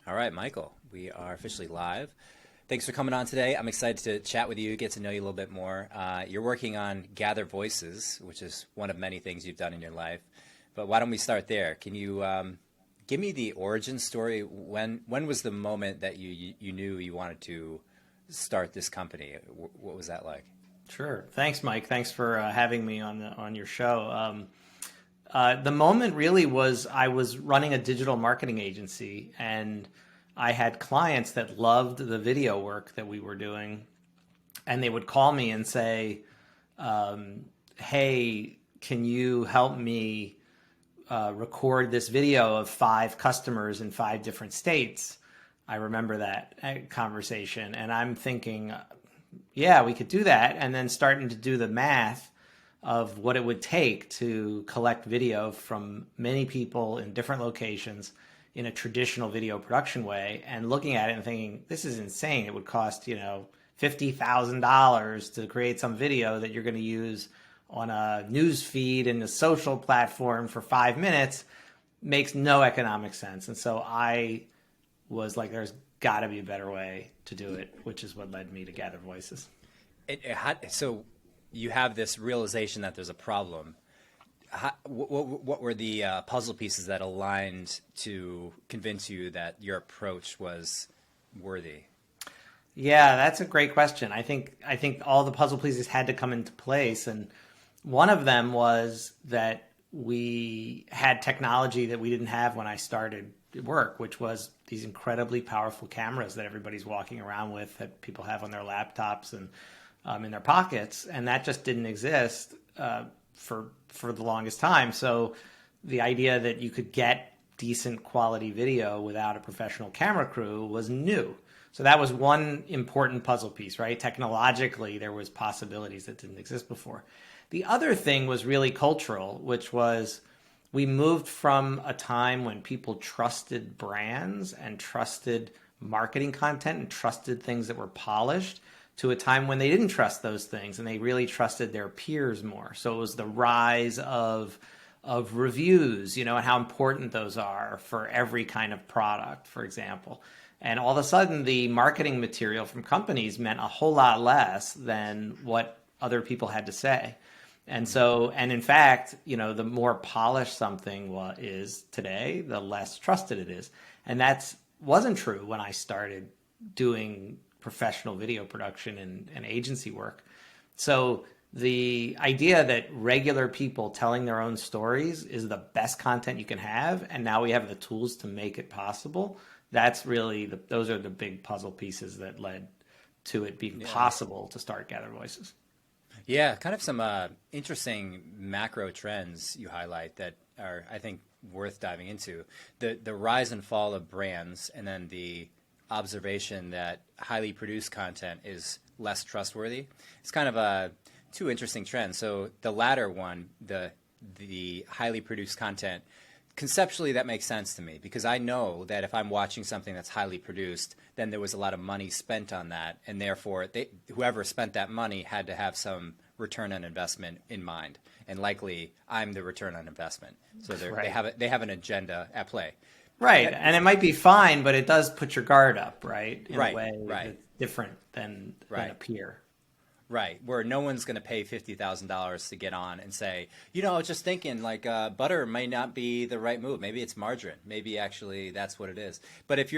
All right, Michael, we are officially live. Thanks for coming on today. I'm excited to chat with you, get to know you a little bit more. You're working on Gather Voices, which is one of many things you've done in your life. But why don't we start there? Can you give me the origin story? When was the moment that you knew you wanted to start this company? What was that like? Sure. Thanks, Mike. Thanks for having me on your show. The moment really was I was running a digital marketing agency, and I had clients that loved the video work that we were doing, and they would call me and say, "Hey, can you help me record this video of 5 customers in 5 different states?" I remember that conversation, and I'm thinking, yeah, we could do that, and then starting to do the math of what it would take to collect video from many people in different locations in a traditional video production way, and looking at it and thinking, this is insane. It would cost, $50,000 to create some video that you're going to use on a news feed and a social platform for 5 minutes. Makes no economic sense. And so I was like, there's got to be a better way to do it, which is what led me to Gather Voices. So you have this realization that there's a problem. What were the puzzle pieces that aligned to convince you that your approach was worthy? Yeah, that's a great question. I think all the puzzle pieces had to come into place, and one of them was that we had technology that we didn't have when I started work, which was these incredibly powerful cameras that everybody's walking around with, that people have on their laptops and in their pockets, and that just didn't exist for the longest time. So the idea that you could get decent quality video without a professional camera crew was new. So that was one important puzzle piece, right? Technologically, there was possibilities that didn't exist before. The other thing was really cultural, which was we moved from a time when people trusted brands and trusted marketing content and trusted things that were polished, to a time when they didn't trust those things and they really trusted their peers more. So it was the rise of reviews, and how important those are for every kind of product, for example. And all of a sudden, the marketing material from companies meant a whole lot less than what other people had to say. And so, and in fact, the more polished something is today, the less trusted it is. And that wasn't true when I started doing professional video production and agency work. So the idea that regular people telling their own stories is the best content you can have, and now we have the tools to make it possible, that's really, those are the big puzzle pieces that led to it being possible to start Gather Voices. Yeah, kind of some interesting macro trends you highlight that are, I think, worth diving into. The rise and fall of brands, and then the observation that highly produced content is less trustworthy. It's kind of two interesting trends. So the latter one, the highly produced content, conceptually that makes sense to me, because I know that if I'm watching something that's highly produced, then there was a lot of money spent on that, and therefore whoever spent that money had to have some return on investment in mind, and likely I'm the return on investment. So Right. they have an agenda at play. Right. And it might be fine, but it does put your guard up, right? In Right, a way right. that's different than a peer. Right, where no one's going to pay $50,000 to get on and say, just thinking butter may not be the right move. Maybe it's margarine. Maybe actually that's what it is. But if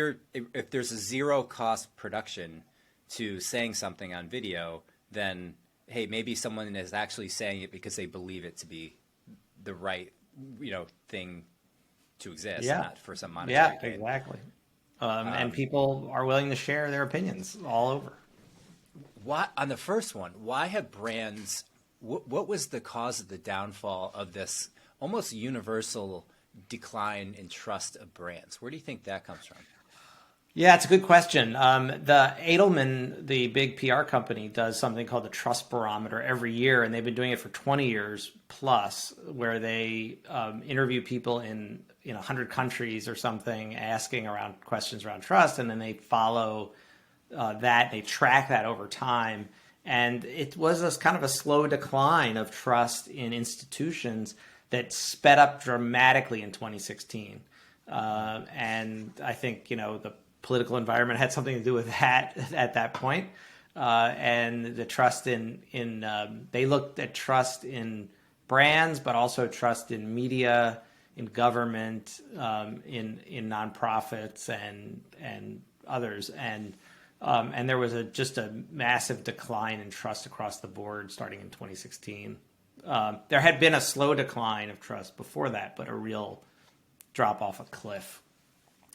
there's a zero cost production to saying something on video, then hey, maybe someone is actually saying it because they believe it to be the right thing to exist, not for some monetary gain. Exactly. And people are willing to share their opinions all over. Why, on the first one, why have brands, what was the cause of the downfall of this almost universal decline in trust of brands? Where do you think that comes from? Yeah, it's a good question. The Edelman, the big PR company, does something called the Trust Barometer every year, and they've been doing it for 20 years plus, where they interview people in 100 countries or something, asking around questions around trust, and then they follow that, they track that over time. And it was this kind of a slow decline of trust in institutions that sped up dramatically in 2016. And I think, the political environment had something to do with that at that point. And the trust they looked at trust in brands, but also trust in media, in government, in nonprofits and others. And there was just a massive decline in trust across the board starting in 2016. There had been a slow decline of trust before that, but a real drop off a cliff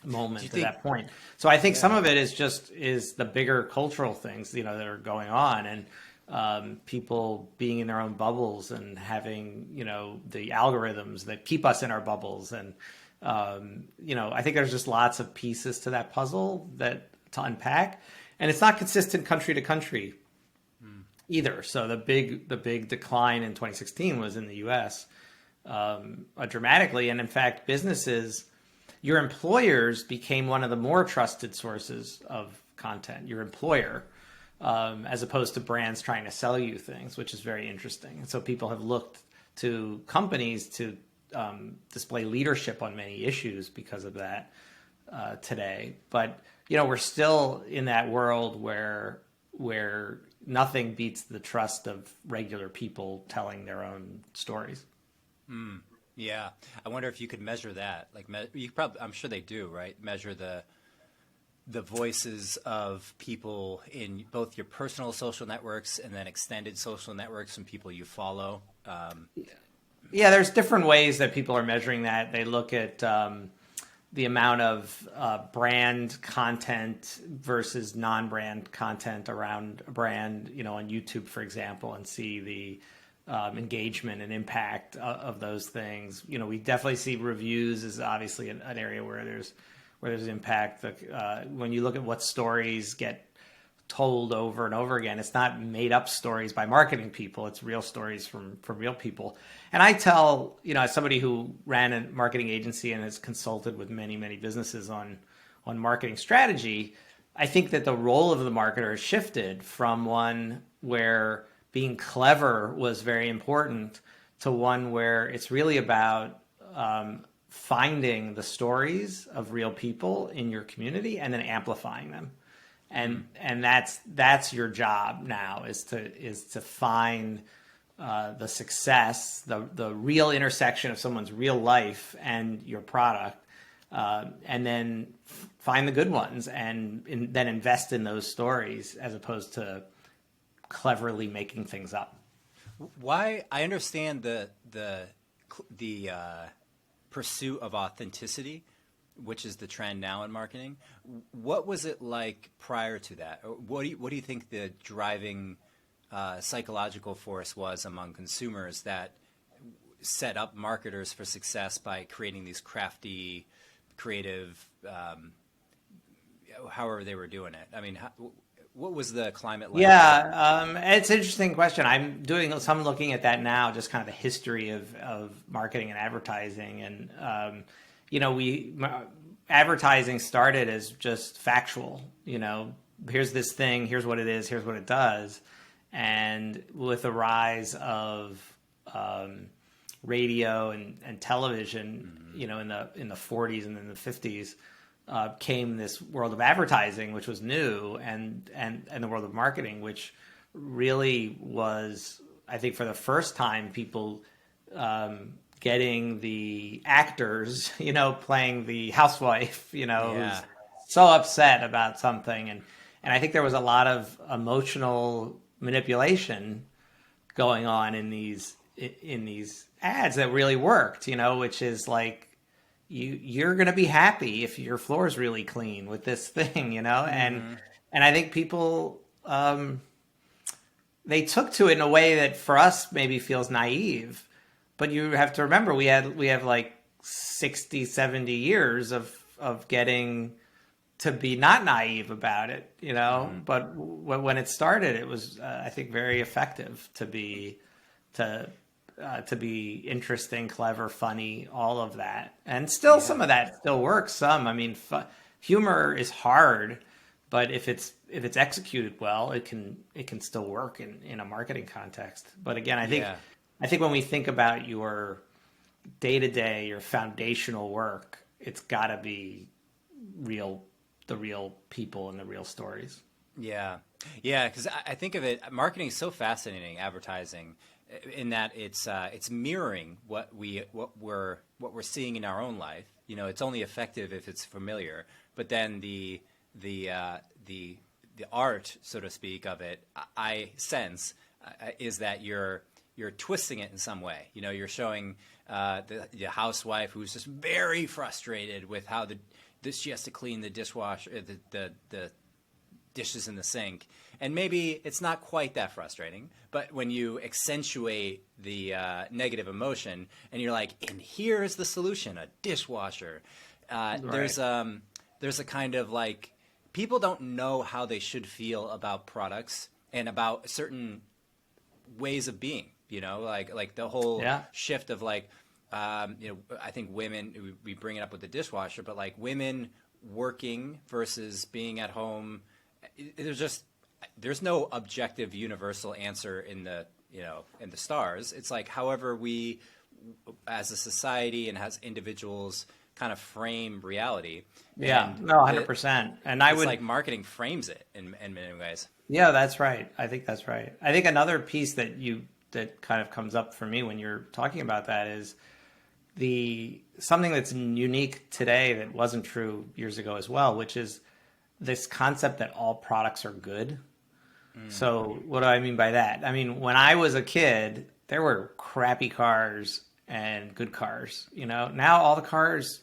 moment to that point. So I think some of it is the bigger cultural things, that are going on, and people being in their own bubbles and having, the algorithms that keep us in our bubbles. And, I think there's just lots of pieces to that puzzle to unpack, and it's not consistent country to country either. So the big decline in 2016 was in the US, dramatically. And in fact, your employers became one of the more trusted sources of content, your employer, as opposed to brands trying to sell you things, which is very interesting. And so people have looked to companies to display leadership on many issues because of that today. But, we're still in that world where nothing beats the trust of regular people telling their own stories. Yeah, I wonder if you could measure that. Like, I'm sure they do, right? Measure the voices of people in both your personal social networks and then extended social networks from people you follow. Yeah, there's different ways that people are measuring that. They look at the amount of brand content versus non-brand content around a brand, on YouTube, for example, and see the engagement and impact of those things. We definitely see reviews is obviously an area where there's impact. When you look at what stories get told over and over again, it's not made up stories by marketing people. It's real stories from real people. And I tell, as somebody who ran a marketing agency and has consulted with many, many businesses on marketing strategy, I think that the role of the marketer has shifted from one where being clever was very important to one where it's really about finding the stories of real people in your community and then amplifying them. And that's your job now, is to find the success, the real intersection of someone's real life and your product, and then find the good ones and then invest in those stories as opposed to cleverly making things up. Why? I understand the pursuit of authenticity, which is the trend now in marketing. What was it like prior to that? What do you think the driving psychological force was among consumers that set up marketers for success by creating these crafty, creative, however they were doing it? I mean, what was the climate like? Yeah, it's an interesting question. I'm doing some looking at that now, just kind of the history of marketing and advertising. And, advertising started as just factual, here's this thing, here's what it is, here's what it does. And with the rise of radio and television, in the 40s and in the 50s, came this world of advertising, which was new, and the world of marketing, which really was, I think, for the first time, people getting the actors, playing the housewife, who's so upset about something, and I think there was a lot of emotional manipulation going on in these ads that really worked, which is like, you're going to be happy if your floor is really clean with this thing, and I think people they took to it in a way that for us maybe feels naive, but you have to remember we have like 60, 70 years of getting to be not naive about it, but when it started, it was I think very effective to be interesting, clever, funny, all of that. And still some of that still works. Some, I mean, humor is hard, but if it's executed well, it can still work in a marketing context. But again, I think when we think about your day-to-day, your foundational work, it's got to be the real people and the real stories. Yeah, yeah, because I think of it, marketing is so fascinating, advertising, in that it's mirroring what we're seeing in our own life. You know, it's only effective if it's familiar. But then the art, so to speak, of it, I sense, is that you're twisting it in some way. You know, you're showing the housewife who's just very frustrated with how she has to clean the dishwasher, the dishes in the sink, and maybe it's not quite that frustrating, but when you accentuate the negative emotion and you're like, and here's the solution, a dishwasher, Right. there's a kind of like, people don't know how they should feel about products and about certain ways of being, you know, like the whole shift of like, you know, I think women, we bring it up with the dishwasher, but like women working versus being at home, there's no objective universal answer in the, you know, in the stars. It's like however we as a society and as individuals kind of frame reality. Yeah, no, 100%. And it's like marketing frames it in many ways. Yeah, that's right. I think that's right. I think another piece that kind of comes up for me when you're talking about that is something that's unique today that wasn't true years ago as well, which is this concept that all products are good. So what do I mean by that? I mean, when I was a kid, there were crappy cars and good cars. You know, now all the cars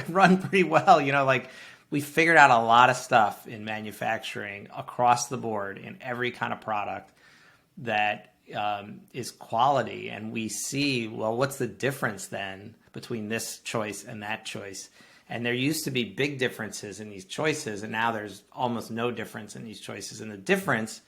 run pretty well. You know, like we figured out a lot of stuff in manufacturing across the board in every kind of product that is quality. And we see, well, what's the difference then between this choice and that choice? And there used to be big differences in these choices, and now there's almost no difference in these choices. And the difference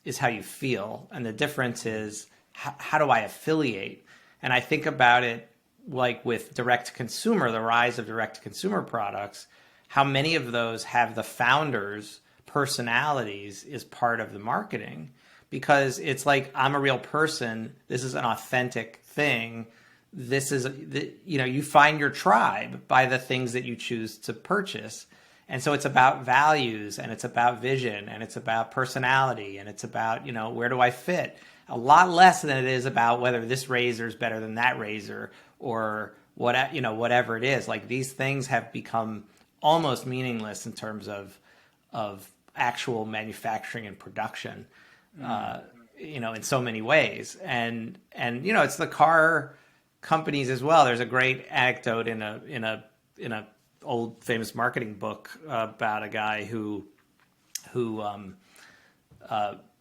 is how you feel, and the difference is how do I affiliate? And I think about it like with direct-to-consumer, the rise of direct-to-consumer products, how many of those have the founders' personalities is part of the marketing, because it's like, I'm a real person, this is an authentic thing. This is, you know, you find your tribe by the things that you choose to purchase. And so it's about values, and it's about vision, and it's about personality, and it's about, you know, where do I fit? A lot less than it is about whether this razor is better than that razor or what, you know, whatever it is. Like, these things have become almost meaningless in terms of actual manufacturing and production, you know, in so many ways. And, you know, it's the car companies as well. There's a great anecdote in a old famous marketing book about a guy who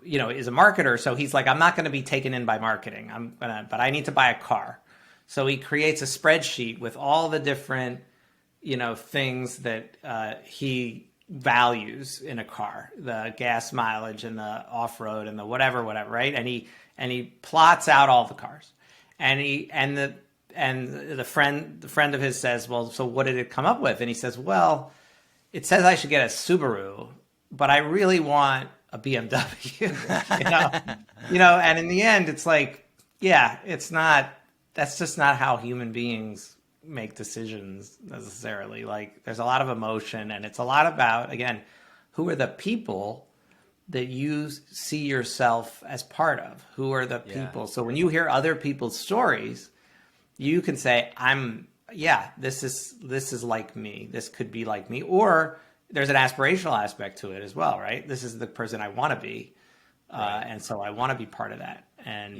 you know, is a marketer. So he's like, I'm not going to be taken in by marketing. But I need to buy a car. So he creates a spreadsheet with all the different, you know, things that he values in a car, the gas mileage and the off-road and the whatever, right? And he plots out all the cars. And the friend of his says, well, so what did it come up with? And he says, well, it says I should get a Subaru, but I really want a BMW. you know, and in the end, it's like, yeah, that's just not how human beings make decisions necessarily. Like, there's a lot of emotion, and it's a lot about, again, who are the people that you see yourself as part of? Who are the people? So when you hear other people's stories, you can say, this is like me. This could be like me. Or there's an aspirational aspect to it as well, right? This is the person I want to be. Right. And so I want to be part of that. And,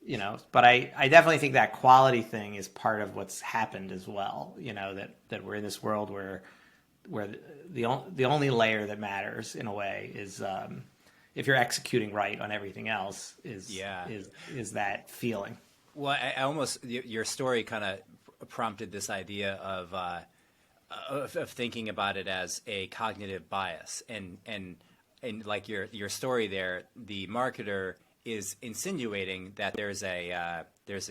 you know, but I definitely think that quality thing is part of what's happened as well. You know, that we're in this world where the only layer that matters in a way is if you're executing right on everything else is that feeling. Well, I almost, your story kind of prompted this idea of thinking about it as a cognitive bias, and like your story there, the marketer is insinuating that there's a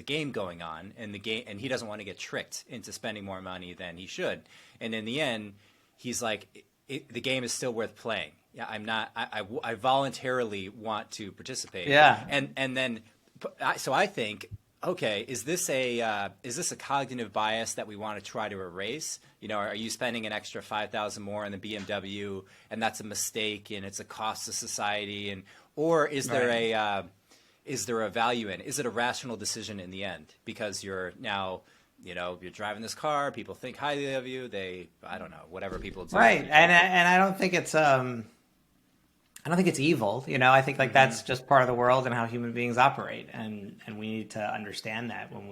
game going on, and he doesn't want to get tricked into spending more money than he should, and in the end, he's like, the game is still worth playing. Yeah, I'm not. I voluntarily want to participate. Yeah, and then, so I think Okay, is this a cognitive bias that we want to try to erase? You know, are you spending an extra 5,000 more on the BMW, and that's a mistake, and it's a cost to society, and or is there a value in it? Is it a rational decision in the end? Because you're now, you know, you're driving this car, people think highly of you, I don't know, whatever people do. Right, and I don't think it's I don't think it's evil. You know, I think like that's just part of the world and how human beings operate, and we need to understand that when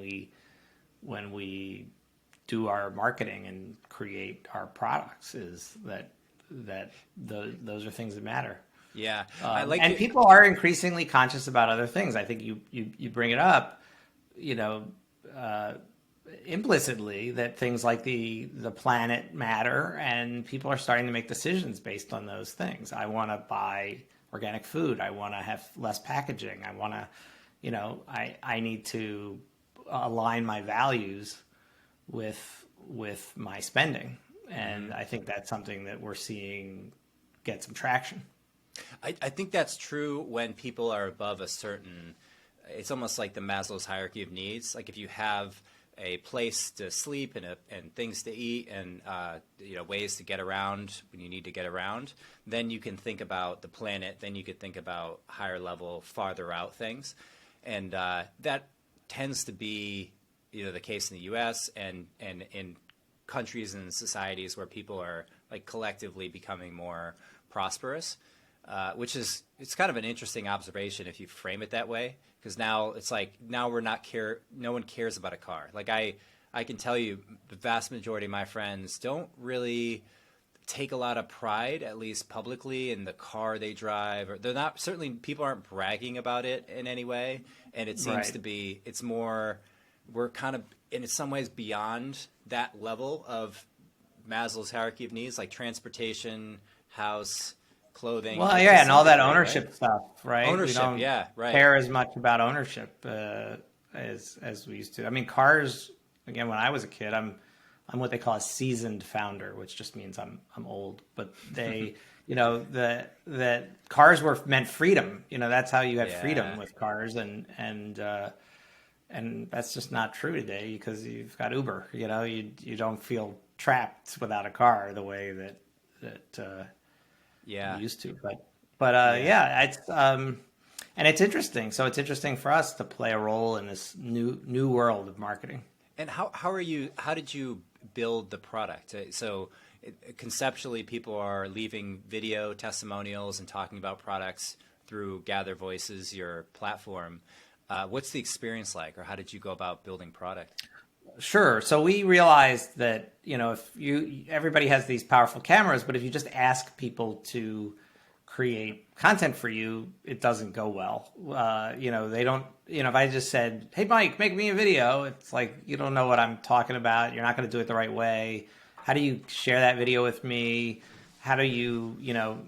we do our marketing and create our products, is that those are things that matter. Yeah, and people are increasingly conscious about other things. I think you bring it up, you know, implicitly, that things like the planet matter, and people are starting to make decisions based on those things. I want to buy organic food. I want to have less packaging. I want to, you know, I need to align my values with my spending, and I think that's something that we're seeing get some traction. I think that's true when people are above a certain. It's almost like the Maslow's hierarchy of needs. Like if you have a place to sleep and things to eat and you know, ways to get around when you need to get around, then you can think about the planet. Then you could think about higher level, farther out things, and that tends to be, you know, the case in the U.S. and in countries and societies where people are like collectively becoming more prosperous, which is, it's kind of an interesting observation if you frame it that way. Because now it's like, now no one cares about a car. Like I can tell you the vast majority of my friends don't really take a lot of pride, at least publicly, in the car they drive. Or they're not, certainly people aren't bragging about it in any way. And it seems to be, it's more, we're kind of in some ways beyond that level of Maslow's hierarchy of needs, like transportation, house, clothing. Well, yeah, and all that ownership stuff, right? Ownership, we don't yeah, right. care as much about ownership as we used to. I mean, cars. Again, when I was a kid, I'm what they call a seasoned founder, which just means I'm old. But they, you know, the cars were meant freedom. You know, that's how you had freedom with cars, and that's just not true today because you've got Uber. You know, you don't feel trapped without a car the way that we used to. But it's and it's interesting. So it's interesting for us to play a role in this new world of marketing. And how did you build the product? So conceptually, people are leaving video testimonials and talking about products through Gather Voices, your platform. What's the experience like, or how did you go about building product? Sure. So we realized that, you know, everybody has these powerful cameras, but if you just ask people to create content for you, it doesn't go well. You know, they don't, you know, if I just said, hey, Mike, make me a video, it's like, you don't know what I'm talking about. You're not going to do it the right way. How do you share that video with me? How do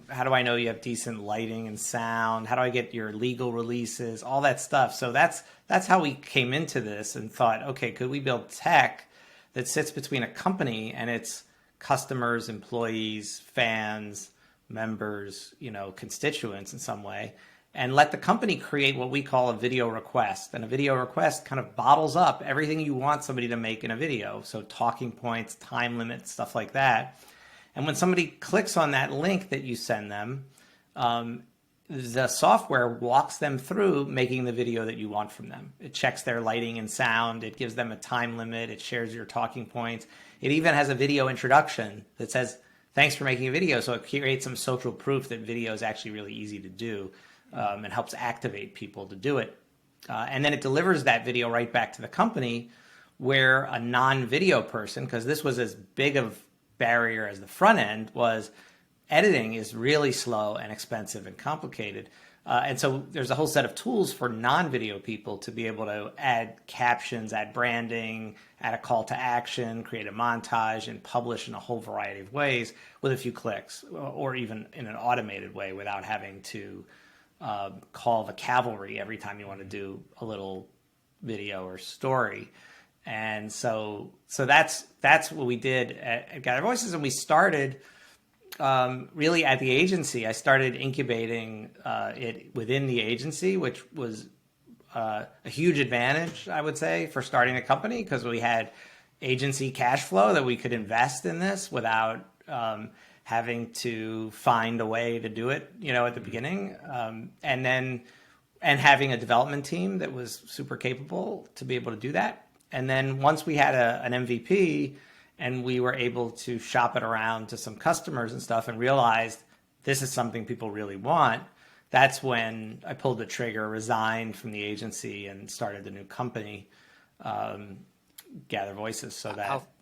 how do I know you have decent lighting and sound? How do I get your legal releases? All that stuff. So that's how we came into this and thought, okay, could we build tech that sits between a company and its customers, employees, fans, members, you know, constituents in some way, and let the company create what we call a video request. And a video request kind of bottles up everything you want somebody to make in a video. So talking points, time limits, stuff like that. And when somebody clicks on that link that you send them, the software walks them through making the video that you want from them. It checks their lighting and sound. It gives them a time limit. It shares your talking points. It even has a video introduction that says, thanks for making a video. So it creates some social proof that video is actually really easy to do, and helps activate people to do it. And then it delivers that video right back to the company, where a non-video person, because this was as big of barrier as the front end was, editing is really slow and expensive and complicated. And so there's a whole set of tools for non-video people to be able to add captions, add branding, add a call to action, create a montage, and publish in a whole variety of ways with a few clicks, or even in an automated way without having to call the cavalry every time you want to do a little video or story. And so that's what we did at Gather Voices, and we started really at the agency. I started incubating it within the agency, which was a huge advantage, I would say, for starting a company, because we had agency cash flow that we could invest in this without having to find a way to do it, at the beginning. And having a development team that was super capable to be able to do that. And then once we had an MVP and we were able to shop it around to some customers and stuff and realized this is something people really want, that's when I pulled the trigger, resigned from the agency, and started the new company, Gather Voices. So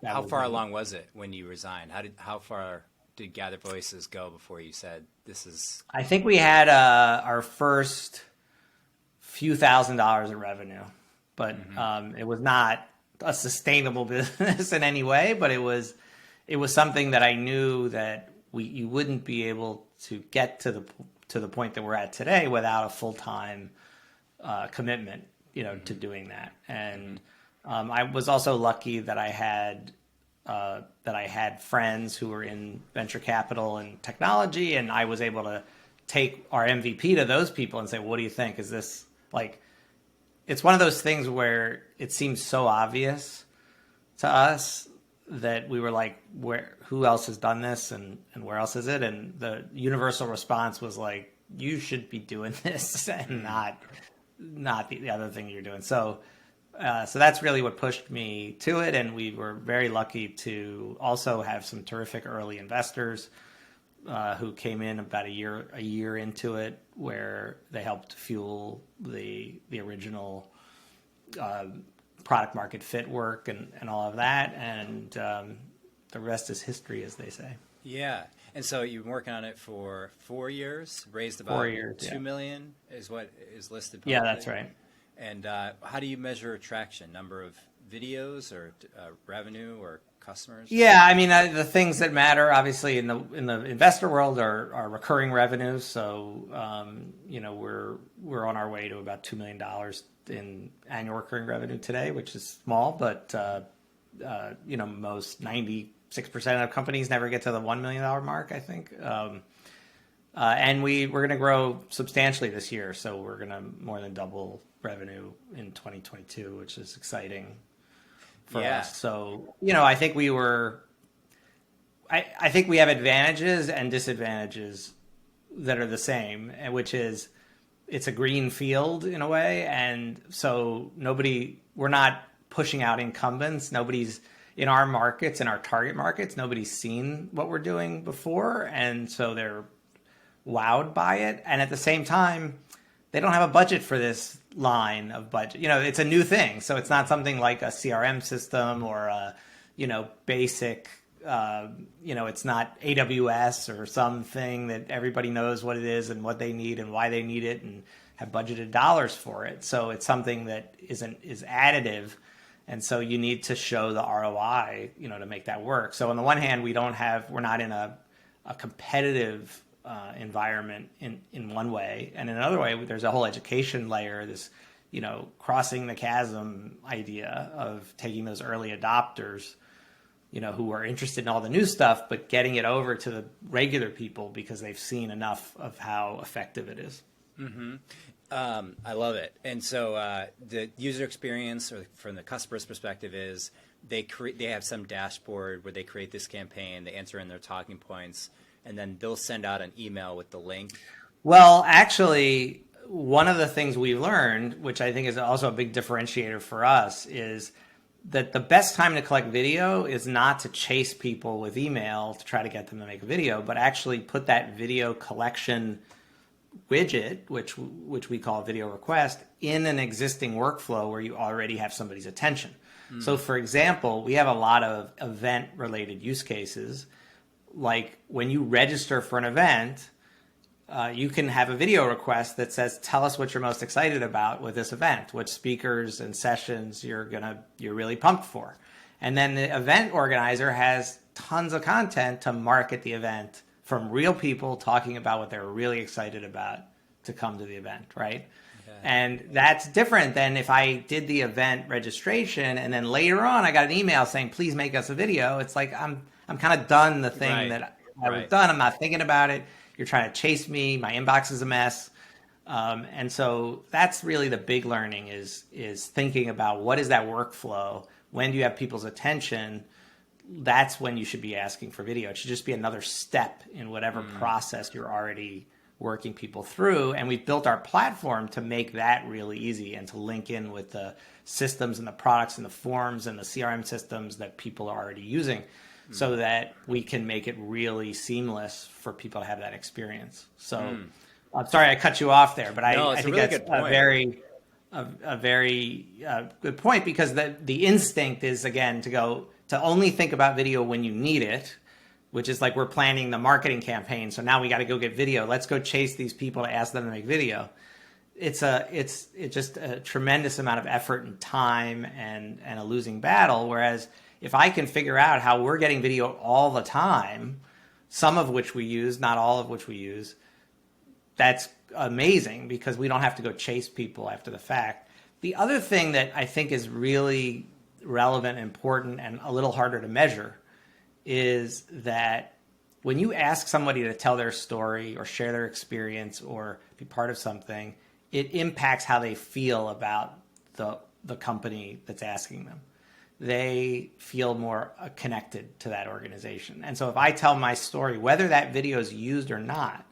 how far along was it when you resigned? How far did Gather Voices go before you said this is? I think we had our first few $1,000s in revenue, but it was not a sustainable business in any way. But it was something that I knew that you wouldn't be able to get to the point that we're at today without a full-time commitment, to doing that. And I was also lucky that I had friends who were in venture capital and technology, and I was able to take our MVP to those people and say, "What do you think? Is this like?" It's one of those things where it seems so obvious to us that we were like, who else has done this, and where else is it? And the universal response was like, you should be doing this and not the other thing you're doing. So that's really what pushed me to it. And we were very lucky to also have some terrific early investors who came in about a year into it, where they helped fuel the original product market fit work and all of that. And the rest is history, as they say. Yeah. And so you've been working on it for 4 years, raised about 4 years, $2 million is what is listed publicly. Yeah, that's right. And how do you measure traction? Number of videos, or revenue, or customers? Yeah, I mean, the things that matter, obviously, in the investor world are recurring revenues. So, we're on our way to about $2 million in annual recurring revenue today, which is small, but most 96% of companies never get to the $1 million mark, I think. And we're going to grow substantially this year, so we're going to more than double revenue in 2022, which is exciting for us. So, I think I think we have advantages and disadvantages that are the same, which is it's a green field in a way. And so we're not pushing out incumbents. Nobody's in our markets, in our target markets, nobody's seen what we're doing before. And so they're wowed by it. And at the same time, they don't have a budget for this line of budget. It's a new thing. So it's not something like a CRM system or a, basic, it's not AWS or something that everybody knows what it is and what they need and why they need it and have budgeted dollars for it. So it's something that is additive. And so you need to show the ROI, to make that work. So on the one hand, we're not in a competitive environment in one way. And in another way, there's a whole education layer, this, crossing the chasm idea of taking those early adopters, who are interested in all the new stuff, but getting it over to the regular people because they've seen enough of how effective it is. Mm-hmm. I love it. And so the user experience, or from the customer's perspective, is they have some dashboard where they create this campaign, they enter in their talking points, and then they'll send out an email with the link. Well, actually, one of the things we learned, which I think is also a big differentiator for us, is that the best time to collect video is not to chase people with email to try to get them to make a video, but actually put that video collection widget, which we call video request, in an existing workflow where you already have somebody's attention. So, for example, we have a lot of event-related use cases. Like when you register for an event, you can have a video request that says, tell us what you're most excited about with this event, which speakers and sessions you're really pumped for. And then the event organizer has tons of content to market the event from real people talking about what they're really excited about to come to the event, right? Okay. And that's different than if I did the event registration and then later on I got an email saying, please make us a video. It's like I'm kind of done the thing that I was done. I'm not thinking about it. You're trying to chase me. My inbox is a mess. And so that's really the big learning is thinking about what is that workflow? When do you have people's attention? That's when you should be asking for video. It should just be another step in whatever process you're already working people through. And we've built our platform to make that really easy and to link in with the systems and the products and the forms and the CRM systems that people are already using so that we can make it really seamless for people to have that experience. So I'm sorry I cut you off there, but No, I think really that's a very good point, because the instinct is, again, to only think about video when you need it, which is like we're planning the marketing campaign. So now we got to go get video. Let's go chase these people to ask them to make video. It's just a tremendous amount of effort and time and a losing battle. Whereas if I can figure out how we're getting video all the time, some of which we use, not all of which we use, that's amazing because we don't have to go chase people after the fact. The other thing that I think is really relevant, important, and a little harder to measure is that when you ask somebody to tell their story or share their experience or be part of something, it impacts how they feel about the company that's asking them. They feel more connected to that organization. And so if I tell my story, whether that video is used or not,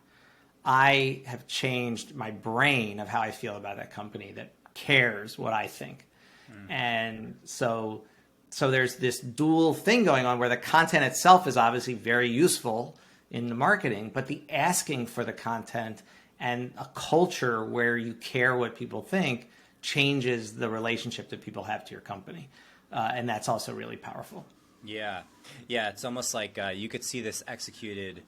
I have changed my brain of how I feel about that company that cares what I think. And so there's this dual thing going on where the content itself is obviously very useful in the marketing, but the asking for the content and a culture where you care what people think changes the relationship that people have to your company. And that's also really powerful. Yeah. It's almost like you could see this executed,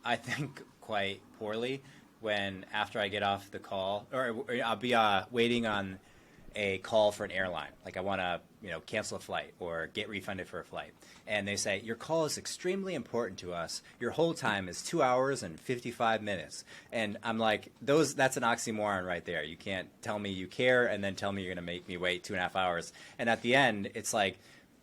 I think, quite poorly when after I get off the call, or I'll be waiting on a call for an airline. Like I want to, cancel a flight or get refunded for a flight. And they say, your call is extremely important to us. Your hold time is 2 hours and 55 minutes. And I'm like, that's an oxymoron right there. You can't tell me you care and then tell me you're going to make me wait 2.5 hours. And at the end, it's like,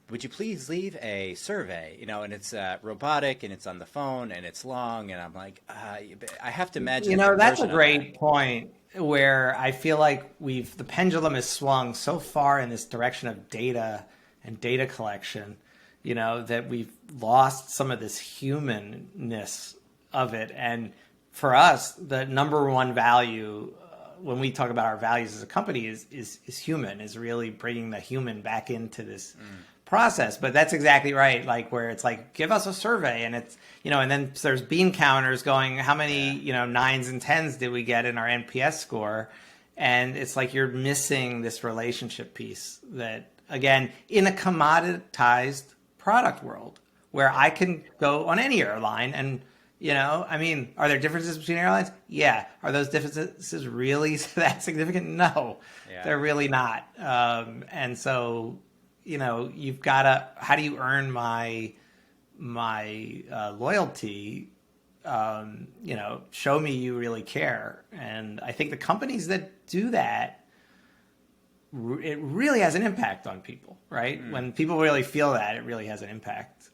would you please leave a survey? And it's robotic and it's on the phone and it's long. And I'm like, I have to imagine. That's a great point where I feel like the pendulum has swung so far in this direction of data and data collection, that we've lost some of this humanness of it. And for us, the number one value when we talk about our values as a company is human, is really bringing the human back into this process. But that's exactly right. Like where it's like, give us a survey, and it's, and then there's bean counters going, how many, 9s and 10s did we get in our NPS score? And it's like, you're missing this relationship piece that, again, in a commoditized product world where I can go on any airline and, are there differences between airlines? Yeah. Are those differences really that significant? No, they're really not. And so, you've got to, how do you earn my loyalty? Show me you really care. And I think the companies that do that, it really has an impact on people, right? When people really feel that, it really has an impact.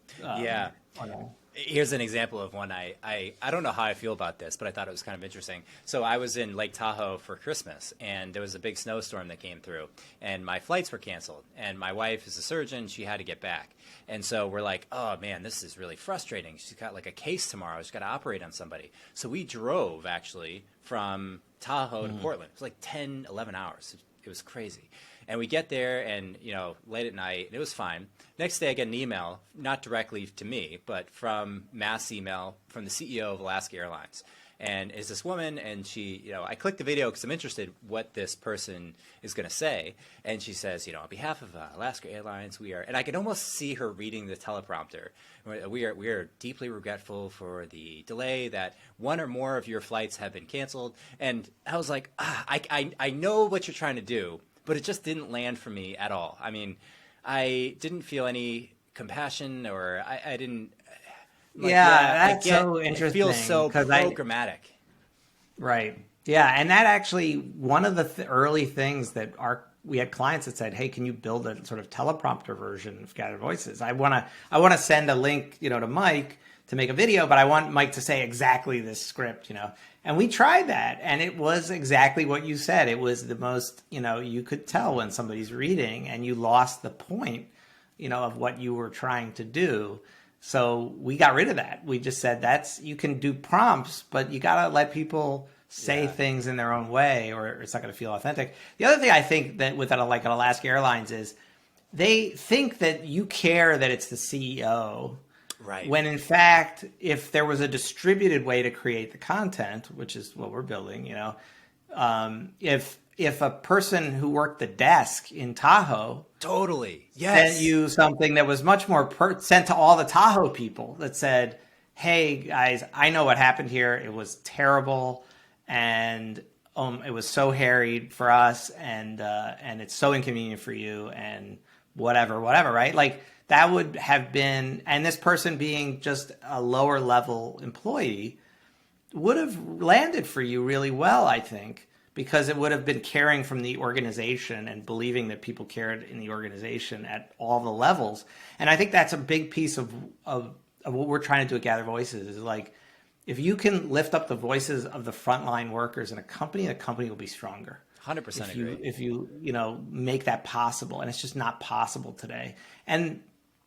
Here's an example of one. I don't know how I feel about this, but I thought it was kind of interesting. So I was in Lake Tahoe for Christmas, and there was a big snowstorm that came through, and my flights were canceled. And my wife is a surgeon. She had to get back. And so we're like, oh, man, this is really frustrating. She's got like a case tomorrow. She's got to operate on somebody. So we drove, actually, from Tahoe to Portland. It was like 10, 11 hours. It was crazy. And we get there and, late at night, and it was fine. Next day I get an email, not directly to me, but from mass email from the CEO of Alaska Airlines. And it's this woman, and she, I clicked the video because I'm interested what this person is going to say. And she says, on behalf of Alaska Airlines, we are, and I could almost see her reading the teleprompter. We are deeply regretful for the delay that one or more of your flights have been canceled. And I was like, I know what you're trying to do, but it just didn't land for me at all. I mean, I didn't feel any compassion, or I didn't. That's so interesting. It feels so programmatic. Right. Yeah, and that actually, one of the early things that we had clients that said, "Hey, can you build a sort of teleprompter version of Scattered Voices? I want to send a link, to Mike to make a video, but I want Mike to say exactly this script, And we tried that, and it was exactly what you said. It was the most, you could tell when somebody's reading, and you lost the point, of what you were trying to do. So we got rid of that. We just said you can do prompts, but you got to let people say things in their own way, or it's not going to feel authentic. The other thing I think that with like an Alaska Airlines is they think that you care that it's the CEO. Right. When in fact, if there was a distributed way to create the content, which is what we're building, if a person who worked the desk in Tahoe totally yes sent you something that was much more sent to all the Tahoe people that said, "Hey guys, I know what happened here. It was terrible, and it was so harried for us, and it's so inconvenient for you, and whatever, right?" Like that would have been, and this person being just a lower level employee would have landed for you really well, I think, because it would have been caring from the organization and believing that people cared in the organization at all the levels. And I think that's a big piece of what we're trying to do at Gather Voices is like, if you can lift up the voices of the frontline workers in a company, the company will be stronger. 100% agree. If you make that possible, and it's just not possible today. And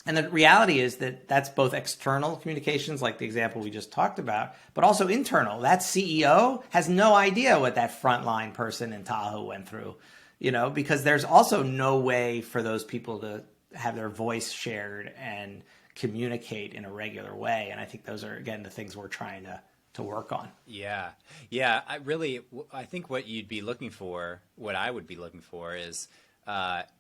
the reality is that that's both external communications, like the example we just talked about, but also internal. That CEO has no idea what that frontline person in Tahoe went through, because there's also no way for those people to have their voice shared and communicate in a regular way. And I think those are, again, the things we're trying to work on. Yeah. I think what you'd be looking for, what I would be looking for is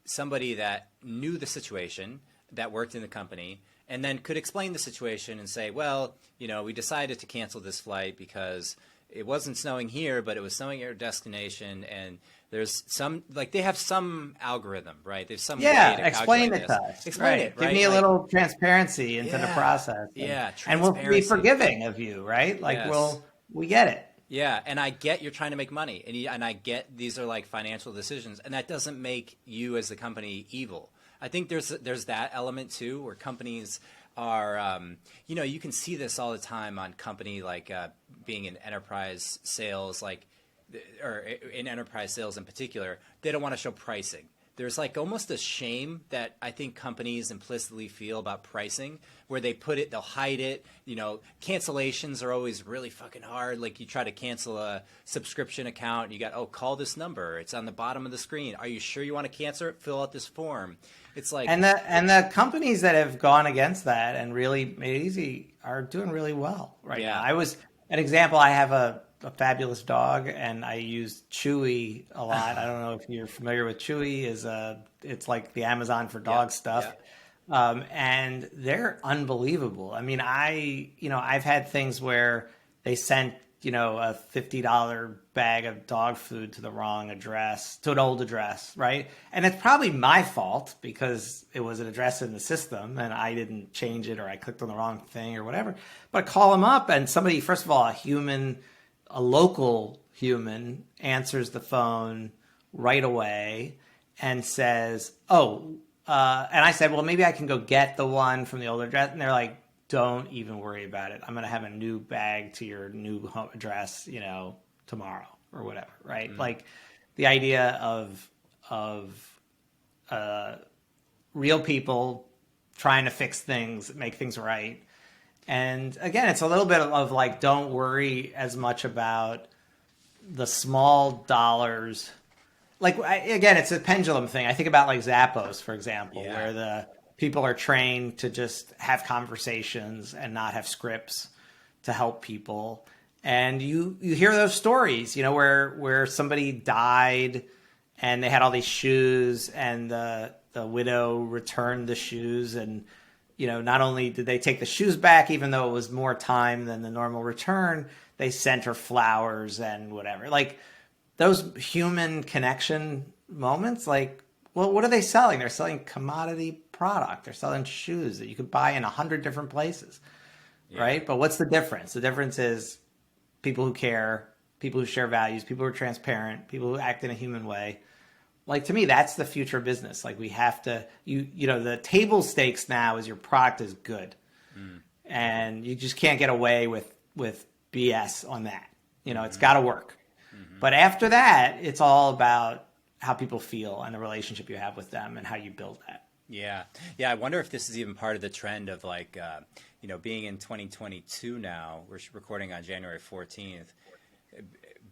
somebody that knew the situation, that worked in the company, and then could explain the situation and say, well, we decided to cancel this flight because it wasn't snowing here, but it was snowing at your destination, and there's some, like, they have some algorithm, right? There's some way to explain it this. to us. Explain it, right? Give me a little transparency into the process. And we'll be forgiving of you, right? Like, yes. we get it. Yeah, and I get you're trying to make money, and I get these are like financial decisions, and that doesn't make you as the company evil. I think there's that element too, where companies are, you can see this all the time on company like being in enterprise sales, or in enterprise sales in particular, they don't want to show pricing. There's like almost a shame that I think companies implicitly feel about pricing, where they put it, they'll hide it. Cancellations are always really fucking hard. Like you try to cancel a subscription account, you got, call this number. It's on the bottom of the screen. Are you sure you want to cancel it? Fill out this form. It's like, and the companies that have gone against that and really made it easy are doing really well right now. I was an example. I have a fabulous dog, and I use Chewy a lot. I don't know if you're familiar with Chewy. It's like the Amazon for dog stuff. And they're unbelievable. I mean, I've had things where they sent, a $50 bag of dog food to the wrong address, to an old address, right? And it's probably my fault because it was an address in the system and I didn't change it, or I clicked on the wrong thing or whatever. But call them up, and somebody, first of all, a local human answers the phone right away and says, and I said, well, maybe I can go get the one from the old address. And they're like, don't even worry about it. I'm going to have a new bag to your new home address, tomorrow or whatever. Right. Mm-hmm. Like the idea of real people trying to fix things, make things right. And again, it's a little bit of like, don't worry as much about the small dollars. Like, again, it's a pendulum thing. I think about like Zappos, for example, where the people are trained to just have conversations and not have scripts to help people. And you hear those stories, where somebody died and they had all these shoes, and the widow returned the shoes, and not only did they take the shoes back, even though it was more time than the normal return, they sent her flowers and whatever. Like those human connection moments, like, well, what are they selling? They're selling commodity product. They're selling shoes that you could buy in 100 different places, right? But what's the difference? The difference is people who care, people who share values, people who are transparent, people who act in a human way. Like, to me, that's the future of business. Like, we have to, the table stakes now is your product is good. and you just can't get away with BS on that. It's got to work. But after that, it's all about how people feel and the relationship you have with them and how you build that. Yeah. Yeah. I wonder if this is even part of the trend of like, being in 2022 now, we're recording on January 14th,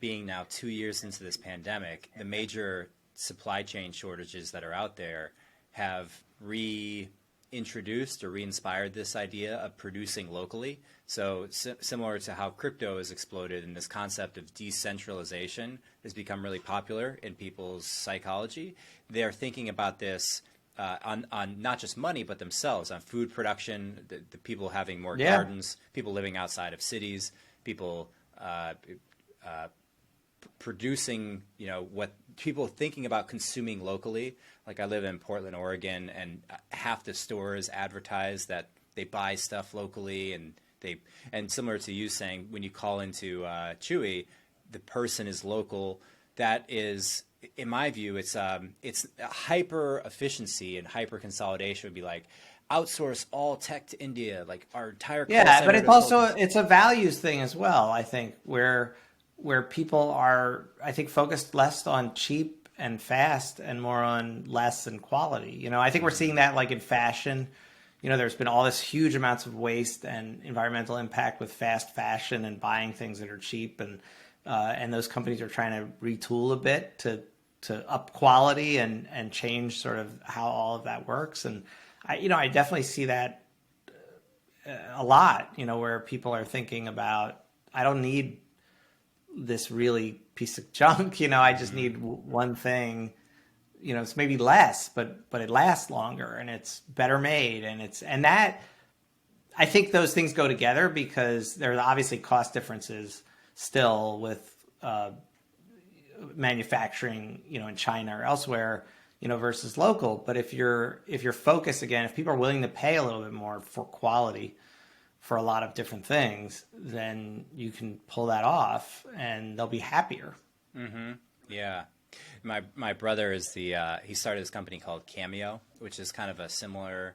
being now 2 years into this pandemic, the major supply chain shortages that are out there have reintroduced or re-inspired this idea of producing locally. So similar to how crypto has exploded, and this concept of decentralization has become really popular in people's psychology, they're thinking about this on not just money, but themselves, on food production, the people having more gardens, people living outside of cities, people producing, what people thinking about consuming locally. Like I live in Portland, Oregon, and half the stores advertise that they buy stuff locally, and similar to you saying, when you call into Chewy, the person is local. That is, in my view, it's hyper efficiency and hyper consolidation would be like outsource all tech to India, like our entire call center but it's also it's a values thing as well. I think where people are, I think, focused less on cheap and fast and more on less and quality. I think we're seeing that like in fashion. There's been all this huge amounts of waste and environmental impact with fast fashion and buying things that are cheap, and those companies are trying to retool a bit to up quality and change sort of how all of that works. And I definitely see that a lot, where people are thinking about, I don't need this really piece of junk, I just need one thing, it's maybe less, but it lasts longer and it's better made. And that, I think those things go together because there's obviously cost differences still with manufacturing, in China or elsewhere, versus local. But if you're focused, again, if people are willing to pay a little bit more for quality for a lot of different things, then you can pull that off and they'll be happier. Mm-hmm. Yeah. My brother is he started this company called Cameo, which is kind of a similar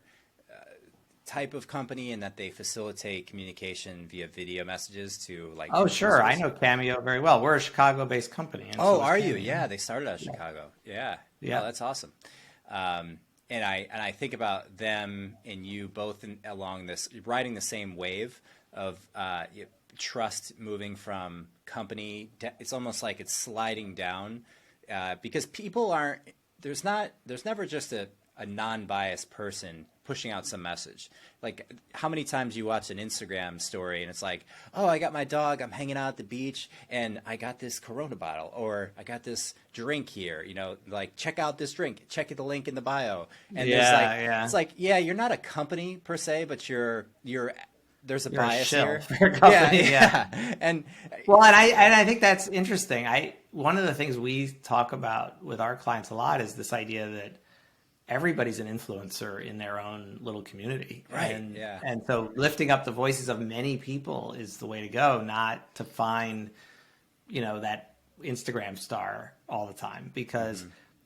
type of company in that they facilitate communication via video messages to like. Oh, sure. I know Cameo very well. We're a Chicago-based company. And oh, so are Cameo. you? Yeah, they started out of Chicago. Yeah. Yeah. Oh, that's awesome. And I think about them and you both along this, riding the same wave of trust moving from company. It's almost like it's sliding down because people aren't. There's never just a non-biased person pushing out some message. Like how many times you watch an Instagram story and it's like, oh, I got my dog, I'm hanging out at the beach and I got this Corona bottle or I got this drink here, like check out this drink, check the link in the bio. And it's like, yeah, you're not a company per se, but there's a bias here. Yeah. And I think that's interesting. One of the things we talk about with our clients a lot is this idea that everybody's an influencer in their own little community. Right. And so lifting up the voices of many people is the way to go, not to find, that Instagram star all the time. Because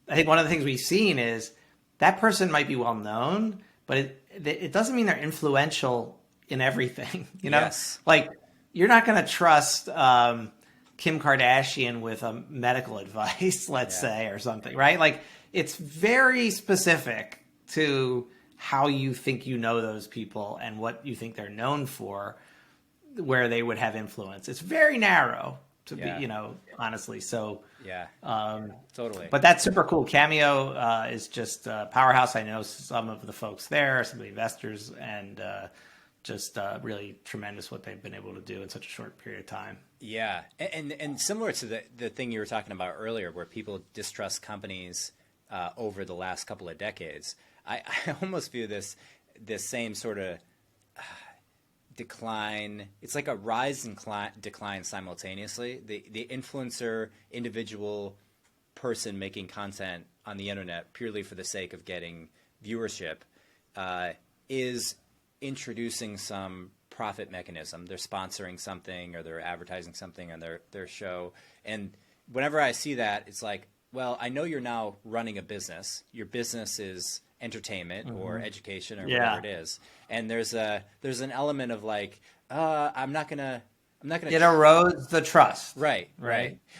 I think one of the things we've seen is that person might be well known, but it doesn't mean they're influential in everything. Yes. Like you're not going to trust Kim Kardashian with a medical advice, let's say, or something, right? Like it's very specific to how you think those people and what you think they're known for, where they would have influence. It's very narrow to be, honestly. So totally. But that's super cool. Cameo is just a powerhouse. I know some of the folks there, some of the investors, and just really tremendous what they've been able to do in such a short period of time. Yeah, and similar to the thing you were talking about earlier, where people distrust companies over the last couple of decades, I almost view this same sort of decline. It's like a rise and decline simultaneously. The influencer, individual person making content on the internet purely for the sake of getting viewership is introducing some profit mechanism. They're sponsoring something or they're advertising something on their show. And whenever I see that, it's like, well, I know you're now running a business. Your business is entertainment or education or whatever it is. And there's an element of like, I'm not gonna. It erodes the trust. Right.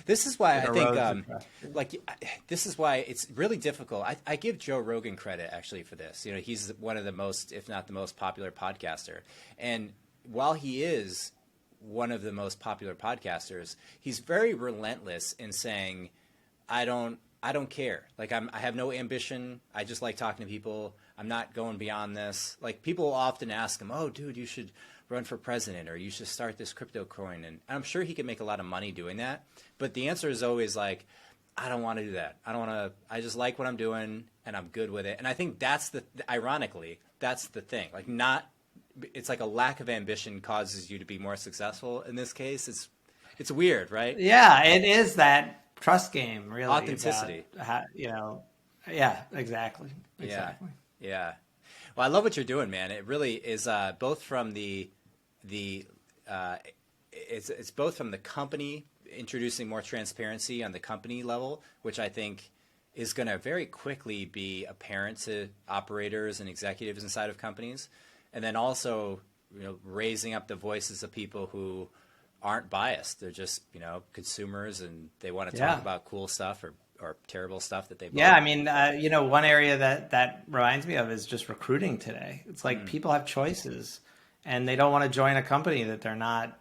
This is why I think, erodes the trust. this is why it's really difficult. I give Joe Rogan credit actually for this. You know, he's one of the most, if not the most popular podcaster. And while he is one of the most popular podcasters, he's very relentless in saying, I don't care. Like I have no ambition. I just like talking to people. I'm not going beyond this. Like people often ask him, "Oh, dude, you should run for president or you should start this crypto coin." And I'm sure he could make a lot of money doing that. But the answer is always like, I don't want to do that. I don't want to. I just like what I'm doing and I'm good with it. And I think that's ironically, that's the thing. Like it's like a lack of ambition causes you to be more successful. In this case, it's weird, right? Yeah, it is that trust game, really. Authenticity. How, yeah, exactly. Yeah. Well, I love what you're doing, man. It really is both from it's both from the company introducing more transparency on the company level, which I think is going to very quickly be apparent to operators and executives inside of companies, and then also raising up the voices of people who aren't biased. They're just consumers and they want to talk about cool stuff or terrible stuff that they bought. Yeah, I mean, one area that reminds me of is just recruiting today. It's like people have choices, and they don't want to join a company that they're not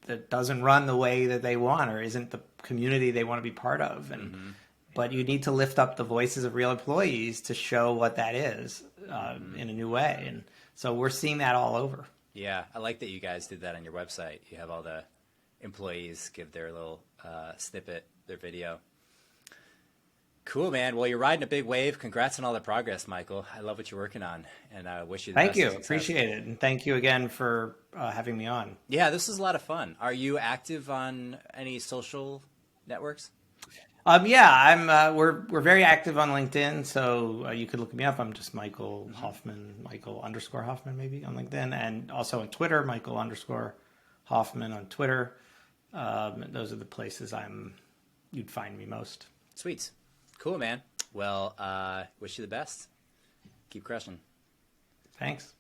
that doesn't run the way that they want or isn't the community they want to be part of. And but you need to lift up the voices of real employees to show what that is in a new way. And so we're seeing that all over. Yeah, I like that you guys did that on your website. You have all the employees give their little snippet, their video. Cool, man. Well, you're riding a big wave. Congrats on all the progress, Michael. I love what you're working on, and I wish you the best. Thank you. Appreciate it. And thank you again for having me on. Yeah, this is a lot of fun. Are you active on any social networks? Yeah, we're very active on LinkedIn, so you could look me up. I'm just Michael Hoffman, Michael_Hoffman maybe on LinkedIn, and also on Twitter, Michael_Hoffman on Twitter. Those are the places you'd find me most. Sweet. Cool, man. Well, wish you the best. Keep crushing. Thanks.